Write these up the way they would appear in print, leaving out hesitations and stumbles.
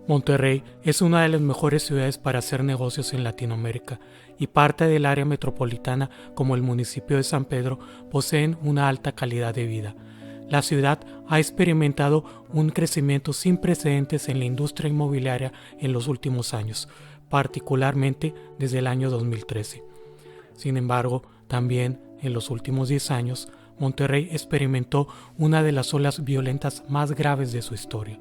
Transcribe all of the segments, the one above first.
Monterrey es una de las mejores ciudades para hacer negocios en Latinoamérica y parte del área metropolitana como el municipio de San Pedro poseen una alta calidad de vida. La ciudad ha experimentado un crecimiento sin precedentes en la industria inmobiliaria en los últimos años, particularmente desde el año 2013. Sin embargo, también en los últimos 10 años, Monterrey experimentó una de las olas violentas más graves de su historia.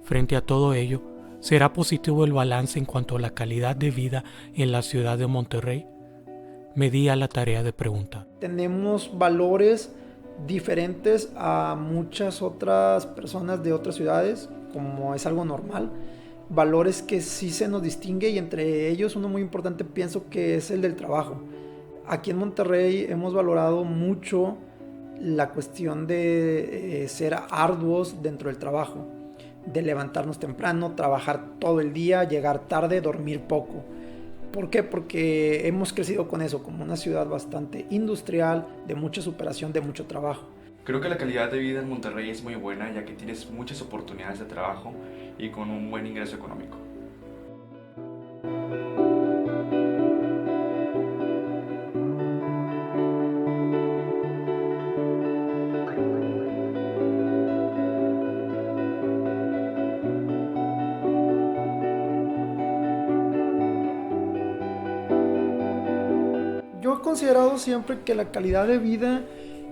Frente a todo ello, ¿será positivo el balance en cuanto a la calidad de vida en la ciudad de Monterrey? Me di a la tarea de preguntar. Tenemos valores diferentes a muchas otras personas de otras ciudades, como es algo normal. Valores que sí se nos distingue y entre ellos uno muy importante pienso que es el del trabajo. Aquí en Monterrey hemos valorado mucho la cuestión de ser arduos dentro del trabajo, de levantarnos temprano, trabajar todo el día, llegar tarde, dormir poco. ¿Por qué? Porque hemos crecido con eso, como una ciudad bastante industrial, de mucha superación, de mucho trabajo. Creo que la calidad de vida en Monterrey es muy buena ya que tienes muchas oportunidades de trabajo y con un buen ingreso económico. Yo he considerado siempre que la calidad de vida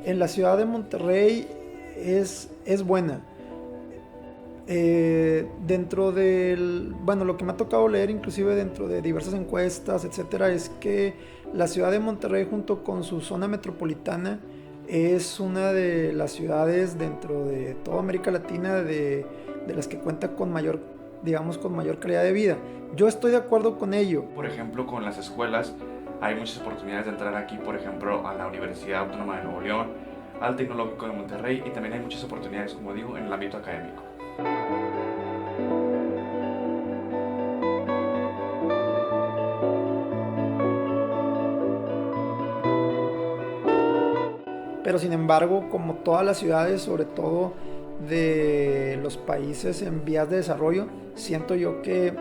en la ciudad de Monterrey es buena. Dentro del, bueno, lo que me ha tocado leer inclusive dentro de diversas encuestas, etcétera, es que la ciudad de Monterrey junto con su zona metropolitana es una de las ciudades dentro de toda América Latina de las que cuenta con mayor, digamos, con mayor calidad de vida. Yo estoy de acuerdo con ello. Por ejemplo, con las escuelas hay muchas oportunidades de entrar aquí, por ejemplo, a la Universidad Autónoma de Nuevo León, al Tecnológico de Monterrey y también hay muchas oportunidades, como digo, en el ámbito académico. Pero sin embargo, como todas las ciudades, sobre todo de los países en vías de desarrollo, siento yo que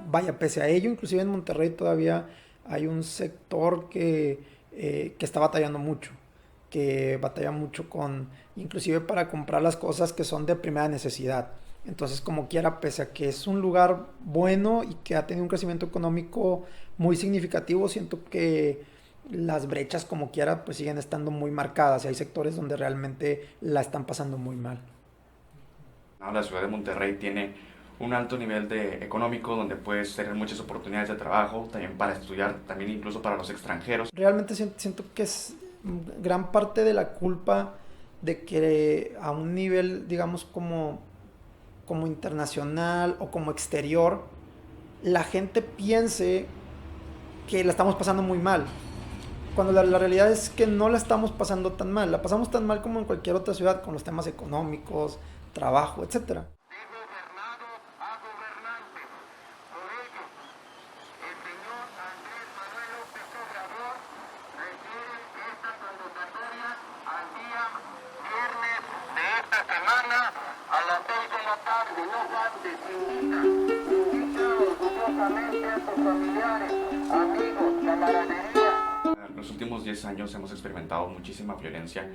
vaya, pese a ello, inclusive en Monterrey todavía hay un sector que está batallando mucho, que batalla mucho con, inclusive para comprar las cosas que son de primera necesidad. Entonces, como quiera, pese a que es un lugar bueno y que ha tenido un crecimiento económico muy significativo, siento que las brechas como quiera pues siguen estando muy marcadas y hay sectores donde realmente la están pasando muy mal. ¿No? La ciudad de Monterrey tiene un alto nivel económico donde puedes tener muchas oportunidades de trabajo, también para estudiar, también incluso para los extranjeros. Realmente siento que es gran parte de la culpa de que a un nivel, digamos, como internacional o como exterior, la gente piense que la estamos pasando muy mal. Cuando la realidad es que no la estamos pasando tan mal. La pasamos tan mal como en cualquier otra ciudad con los temas económicos, trabajo, etcétera. En los últimos 10 años hemos experimentado muchísima violencia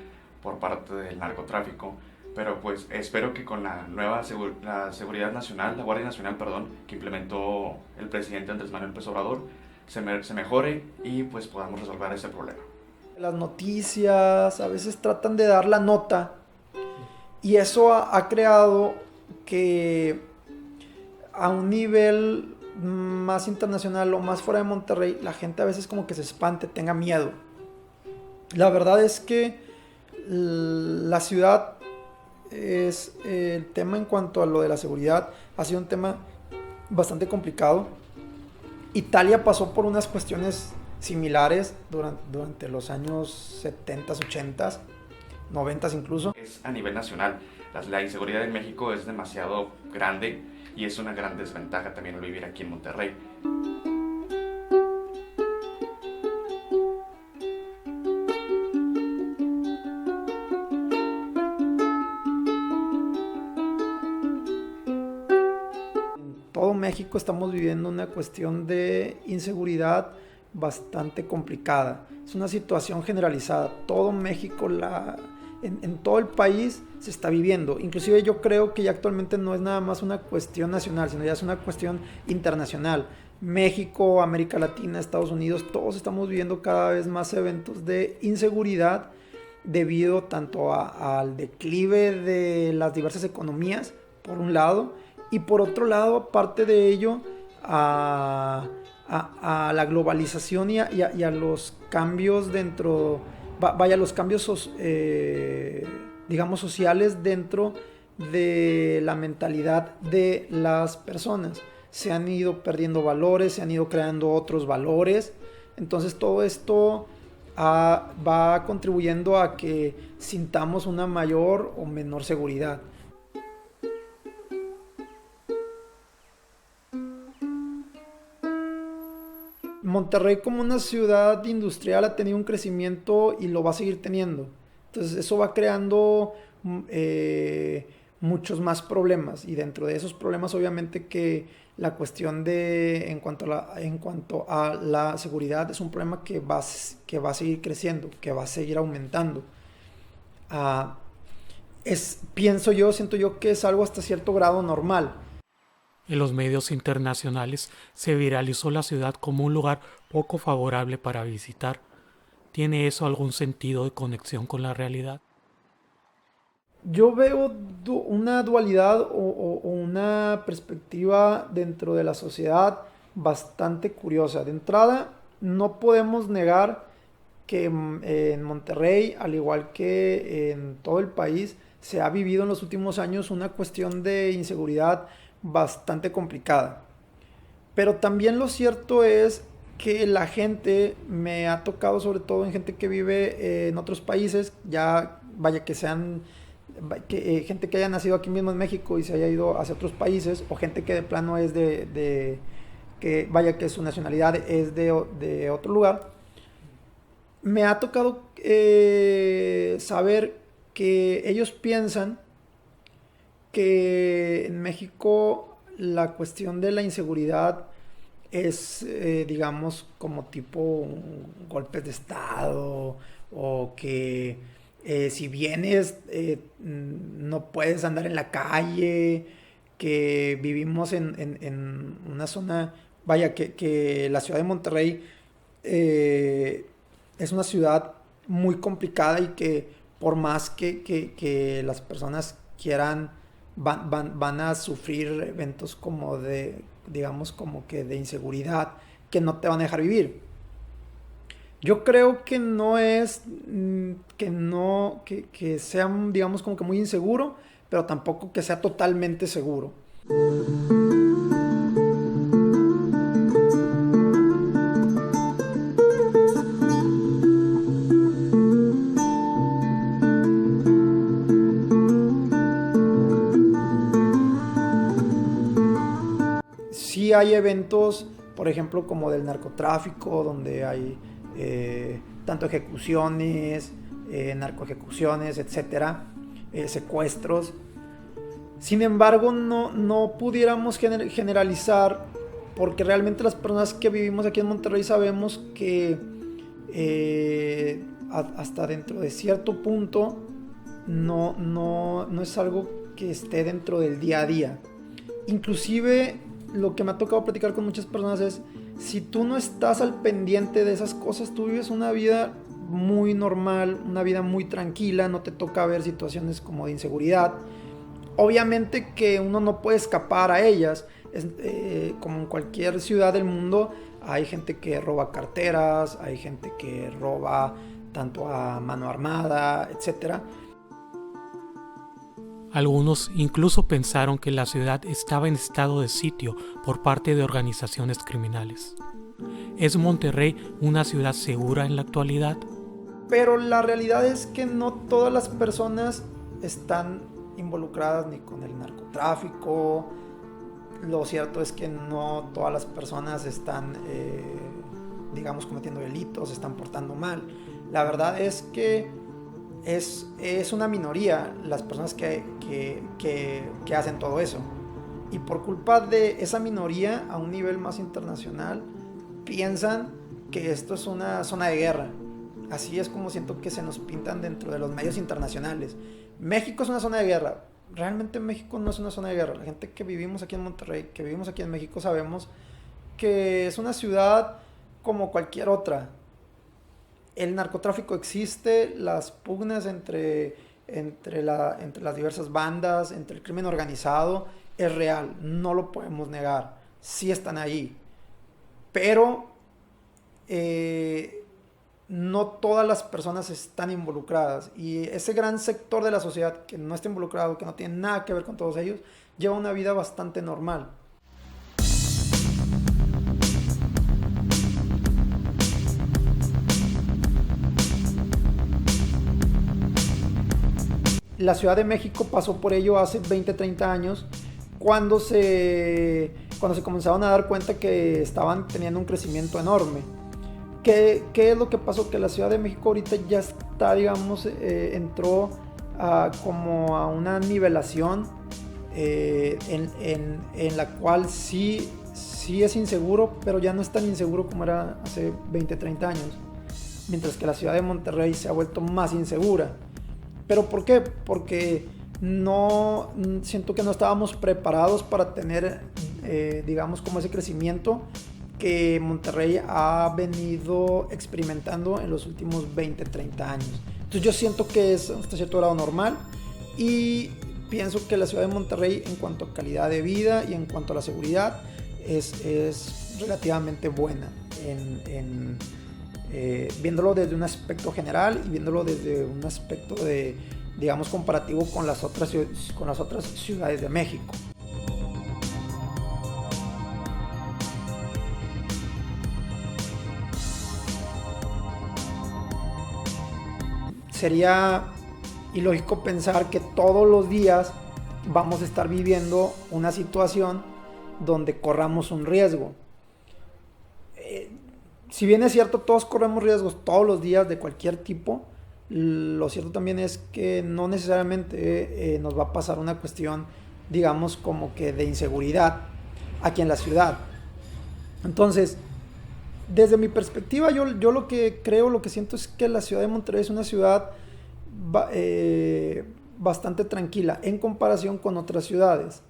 por parte del narcotráfico, pero pues espero que con la nueva la seguridad nacional, la Guardia Nacional, perdón, que implementó el presidente Andrés Manuel López Obrador, se mejore y pues podamos resolver ese problema. Las noticias a veces tratan de dar la nota y eso ha creado que a un nivel más internacional o más fuera de Monterrey, la gente a veces como que se espante, tenga miedo. La verdad es que la ciudad es el tema en cuanto a lo de la seguridad ha sido un tema bastante complicado. Italia pasó por unas cuestiones similares durante los años 70, 80, 90 incluso. Es a nivel nacional. La inseguridad en México es demasiado grande y es una gran desventaja también el vivir aquí en Monterrey. México estamos viviendo una cuestión de inseguridad bastante complicada. Es una situación generalizada. Todo México, en todo el país se está viviendo. Inclusive yo creo que ya actualmente no es nada más una cuestión nacional, sino ya es una cuestión internacional. México, América Latina, Estados Unidos, todos estamos viviendo cada vez más eventos de inseguridad debido tanto al declive de las diversas economías, por un lado, y por otro lado, aparte de ello, a la globalización y a los cambios dentro, los cambios digamos sociales dentro de la mentalidad de las personas. Se han ido perdiendo valores, se han ido creando otros valores. Entonces todo esto va contribuyendo a que sintamos una mayor o menor seguridad. Monterrey como una ciudad industrial ha tenido un crecimiento y lo va a seguir teniendo. Entonces eso va creando muchos más problemas, y dentro de esos problemas obviamente que la cuestión en cuanto a la seguridad es un problema que va a seguir creciendo, que va a seguir aumentando. Siento yo que es algo hasta cierto grado normal. En los medios internacionales se viralizó la ciudad como un lugar poco favorable para visitar. ¿Tiene eso algún sentido de conexión con la realidad? Yo veo una dualidad o una perspectiva dentro de la sociedad bastante curiosa. De entrada, no podemos negar que en Monterrey, al igual que en todo el país, se ha vivido en los últimos años una cuestión de inseguridad bastante complicada. Pero también lo cierto es que la gente, me ha tocado sobre todo en gente que vive en otros países, ya vaya que sean gente que haya nacido aquí mismo en México y se haya ido hacia otros países, o gente que de plano es que vaya que su nacionalidad es de otro lugar. Me ha tocado saber que ellos piensan que en México la cuestión de la inseguridad es, digamos, como tipo golpes de estado, o que si vienes no puedes andar en la calle, que vivimos en una zona, vaya, que la ciudad de Monterrey es una ciudad muy complicada, y que por más que las personas quieran, van a sufrir eventos como digamos, como que de inseguridad, que no te van a dejar vivir. Yo creo que no es que sea, digamos, como que muy inseguro, pero tampoco que sea totalmente seguro. Sí hay eventos, por ejemplo, como del narcotráfico, donde hay tanto ejecuciones, narcoejecuciones, etcétera, secuestros. Sin embargo, no pudiéramos generalizar, porque realmente las personas que vivimos aquí en Monterrey sabemos que hasta dentro de cierto punto no es algo que esté dentro del día a día. Inclusive lo que me ha tocado platicar con muchas personas es, si tú no estás al pendiente de esas cosas, tú vives una vida muy normal, una vida muy tranquila, no te toca ver situaciones como de inseguridad. Obviamente que uno no puede escapar a ellas, como en cualquier ciudad del mundo, hay gente que roba carteras, hay gente que roba tanto a mano armada, etcétera. Algunos incluso pensaron que la ciudad estaba en estado de sitio por parte de organizaciones criminales. ¿Es Monterrey una ciudad segura en la actualidad? Pero la realidad es que no todas las personas están involucradas ni con el narcotráfico. Lo cierto es que no todas las personas están, digamos, cometiendo delitos, están portando mal. La verdad es que es una minoría las personas que hacen todo eso. y por culpa de esa minoría a un nivel más internacional piensan que esto es una zona de guerra. Así es como siento que se nos pintan dentro de los medios internacionales. México es una zona de guerra. Realmente México no es una zona de guerra. La gente que vivimos aquí en Monterrey, que vivimos aquí en México, sabemos que es una ciudad como cualquier otra. El narcotráfico existe, las pugnas entre las diversas bandas, entre el crimen organizado, es real, no lo podemos negar, sí están ahí, pero no todas las personas están involucradas, y ese gran sector de la sociedad que no está involucrado, que no tiene nada que ver con todos ellos, lleva una vida bastante normal. La Ciudad de México pasó por ello hace 20, 30 años, cuando se comenzaron a dar cuenta que estaban teniendo un crecimiento enorme. ¿Qué es lo que pasó? Que la Ciudad de México ahorita ya está, digamos, entró como a una nivelación en la cual sí es inseguro, pero ya no es tan inseguro como era hace 20, 30 años. Mientras que la ciudad de Monterrey se ha vuelto más insegura. ¿Pero por qué? Porque siento que no estábamos preparados para tener, digamos, como ese crecimiento que Monterrey ha venido experimentando en los últimos 20, 30 años. Entonces yo siento que es hasta cierto grado normal, y pienso que la ciudad de Monterrey, en cuanto a calidad de vida y en cuanto a la seguridad, es relativamente buena viéndolo desde un aspecto general y viéndolo desde un aspecto de, digamos, comparativo con las otras ciudades de México. Sería ilógico pensar que todos los días vamos a estar viviendo una situación donde corramos un riesgo. Si bien es cierto, todos corremos riesgos todos los días de cualquier tipo, lo cierto también es que no necesariamente nos va a pasar una cuestión, digamos, como que de inseguridad aquí en la ciudad. Entonces, desde mi perspectiva, yo lo que creo, lo que siento es que la ciudad de Monterrey es una ciudad bastante tranquila en comparación con otras ciudades.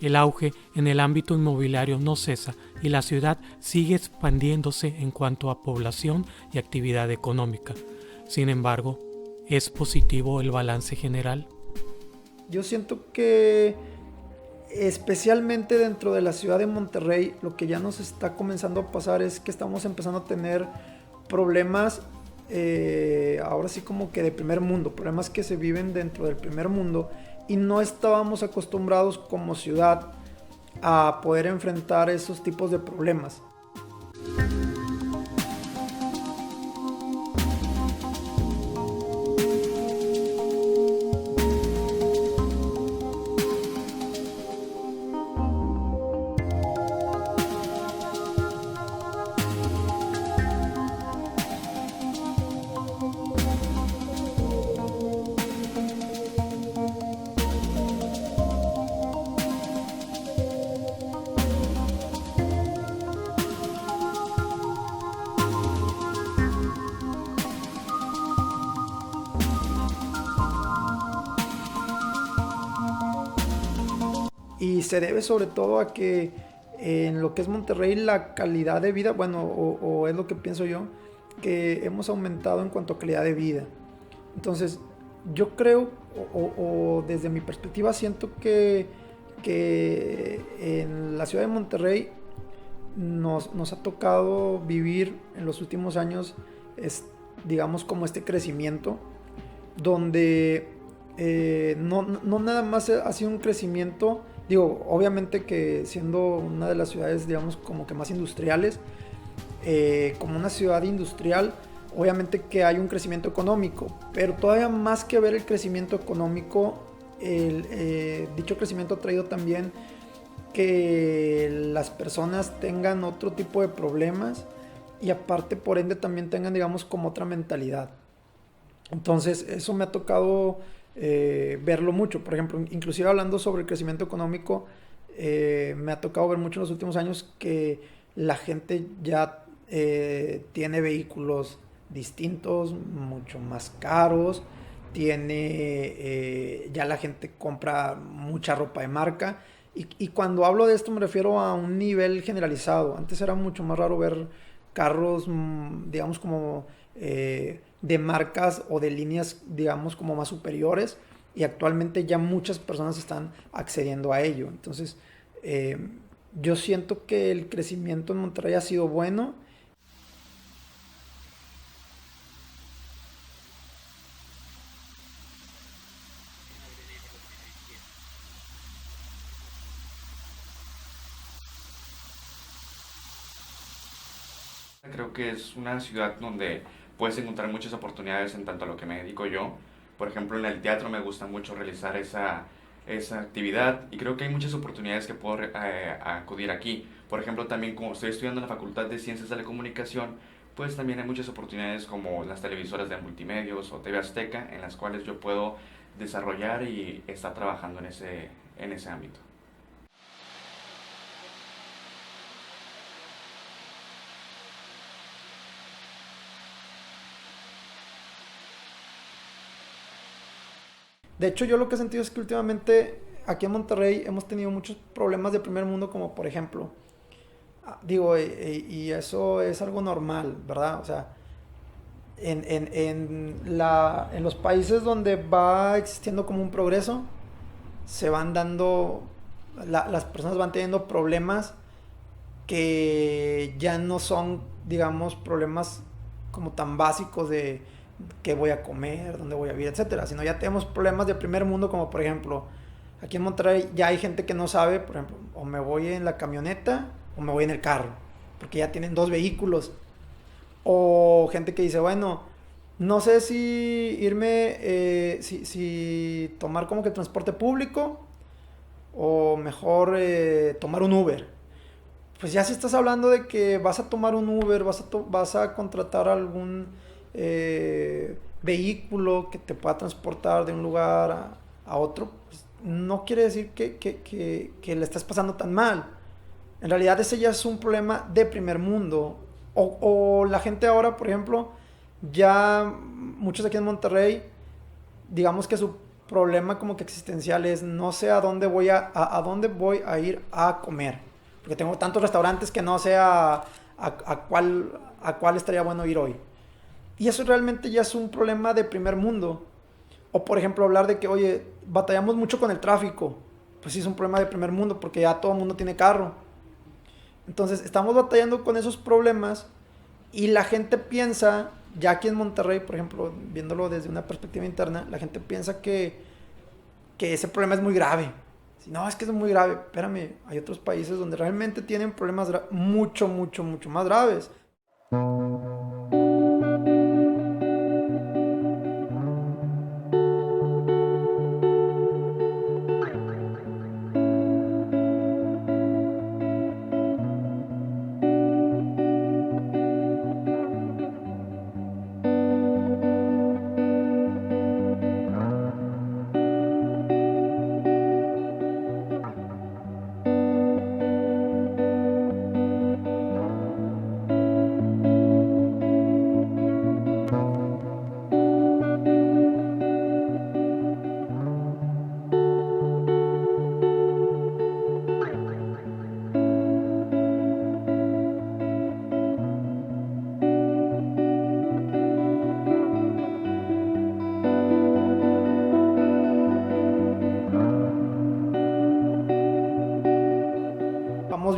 El auge en el ámbito inmobiliario no cesa y la ciudad sigue expandiéndose en cuanto a población y actividad económica. Sin embargo, ¿es positivo el balance general? Yo siento que especialmente dentro de la ciudad de Monterrey, lo que ya nos está comenzando a pasar es que estamos empezando a tener problemas, ahora sí como que de primer mundo, problemas que se viven dentro del primer mundo, y no estábamos acostumbrados como ciudad a poder enfrentar esos tipos de problemas. Y se debe sobre todo a que en lo que es Monterrey la calidad de vida, bueno, o es lo que pienso yo, que hemos aumentado en cuanto a calidad de vida. Entonces, yo creo, o desde mi perspectiva, siento que en la ciudad de Monterrey nos ha tocado vivir en los últimos años, digamos, como este crecimiento, donde no nada más ha sido un crecimiento, digo, obviamente que siendo una de las ciudades, digamos, como que más industriales, como una ciudad industrial, obviamente que hay un crecimiento económico, pero todavía más que ver el crecimiento económico, dicho crecimiento ha traído también que las personas tengan otro tipo de problemas y aparte por ende también tengan, digamos, como otra mentalidad. Entonces eso me ha tocado verlo mucho. Por ejemplo, inclusive hablando sobre el crecimiento económico, me ha tocado ver mucho en los últimos años que la gente ya tiene vehículos distintos, mucho más caros, ya la gente compra mucha ropa de marca. Y cuando hablo de esto me refiero a un nivel generalizado. Antes era mucho más raro ver carros, digamos, como de marcas o de líneas, digamos, como más superiores. Y actualmente ya muchas personas están accediendo a ello. Entonces, eh, yo siento que el crecimiento en Monterrey ha sido bueno. Creo que es una ciudad donde puedes encontrar muchas oportunidades en tanto a lo que me dedico yo. Por ejemplo, en el teatro me gusta mucho realizar esa actividad y creo que hay muchas oportunidades que puedo acudir aquí. Por ejemplo, también como estoy estudiando en la Facultad de Ciencias de la Comunicación, pues también hay muchas oportunidades como las televisoras de multimedios o TV Azteca en las cuales yo puedo desarrollar y estar trabajando en ese ámbito. De hecho, yo lo que he sentido es que últimamente aquí en Monterrey hemos tenido muchos problemas de primer mundo, como por ejemplo, digo, y eso es algo normal, ¿verdad? O sea, en los países donde va existiendo como un progreso, se van dando, las personas van teniendo problemas que ya no son, digamos, problemas como tan básicos de qué voy a comer, dónde voy a vivir, etcétera, sino ya tenemos problemas de primer mundo, como por ejemplo, aquí en Monterrey ya hay gente que no sabe, por ejemplo, o me voy en la camioneta o me voy en el carro, porque ya tienen dos vehículos. O gente que dice, bueno, no sé si irme, si tomar como que transporte público o mejor tomar un Uber. Pues ya si estás hablando de que vas a tomar un Uber, vas a contratar algún vehículo que te pueda transportar de un lugar a otro, pues no quiere decir que le estás pasando tan mal. En realidad ese ya es un problema de primer mundo. O la gente ahora, por ejemplo, ya muchos aquí en Monterrey, digamos que su problema como que existencial es no sé a dónde a dónde voy a ir a comer. Porque tengo tantos restaurantes que no sé a cuál estaría bueno ir hoy. Y eso realmente ya es un problema de primer mundo. O por ejemplo hablar de que, oye, batallamos mucho con el tráfico. Pues sí es un problema de primer mundo porque ya todo el mundo tiene carro. Entonces estamos batallando con esos problemas y la gente piensa, ya aquí en Monterrey, por ejemplo, viéndolo desde una perspectiva interna, la gente piensa que ese problema es muy grave. Si no, es que es muy grave. Espérame, hay otros países donde realmente tienen problemas mucho, mucho, mucho más graves.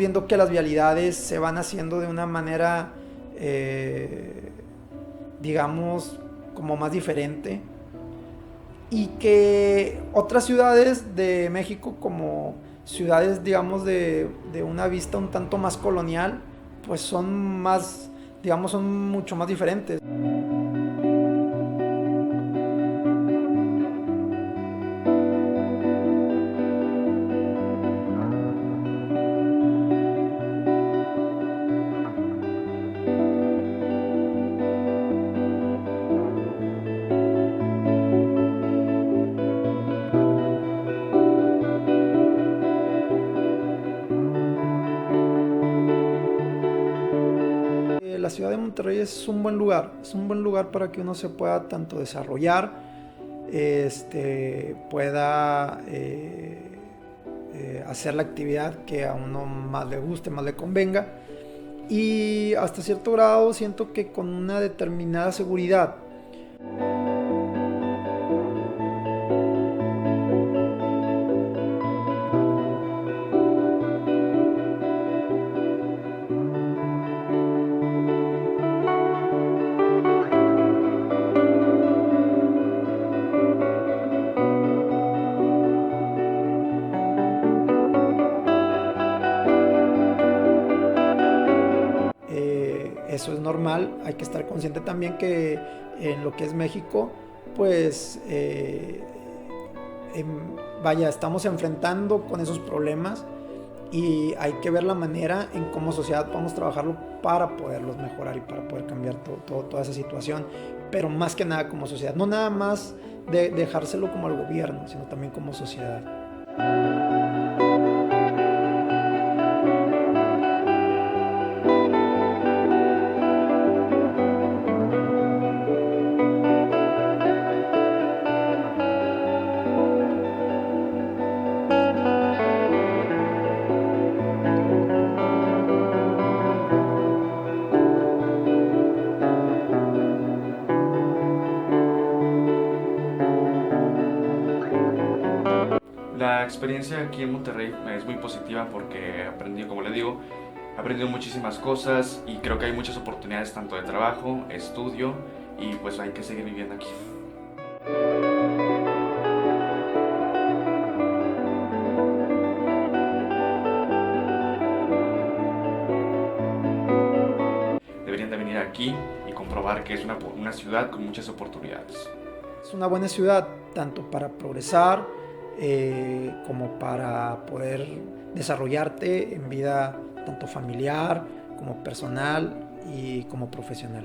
viendo que las vialidades se van haciendo de una manera, digamos, como más diferente, y que otras ciudades de México, como ciudades, digamos, de una vista un tanto más colonial, pues son más, digamos, son mucho más diferentes. La ciudad de Monterrey es un buen lugar para que uno se pueda tanto desarrollar, pueda hacer la actividad que a uno más le guste, más le convenga, y hasta cierto grado siento que con una determinada seguridad. Eso es normal, hay que estar consciente también que en lo que es México, pues vaya, estamos enfrentando con esos problemas y hay que ver la manera en cómo sociedad podemos trabajarlo para poderlos mejorar y para poder cambiar toda esa situación, pero más que nada como sociedad, no nada más de dejárselo como al gobierno, sino también como sociedad. La experiencia aquí en Monterrey es muy positiva porque he aprendido, como le digo, he aprendido muchísimas cosas y creo que hay muchas oportunidades tanto de trabajo, estudio y pues hay que seguir viviendo aquí. Deberían de venir aquí y comprobar que es una ciudad con muchas oportunidades. Es una buena ciudad tanto para progresar como para poder desarrollarte en vida tanto familiar como personal y como profesional.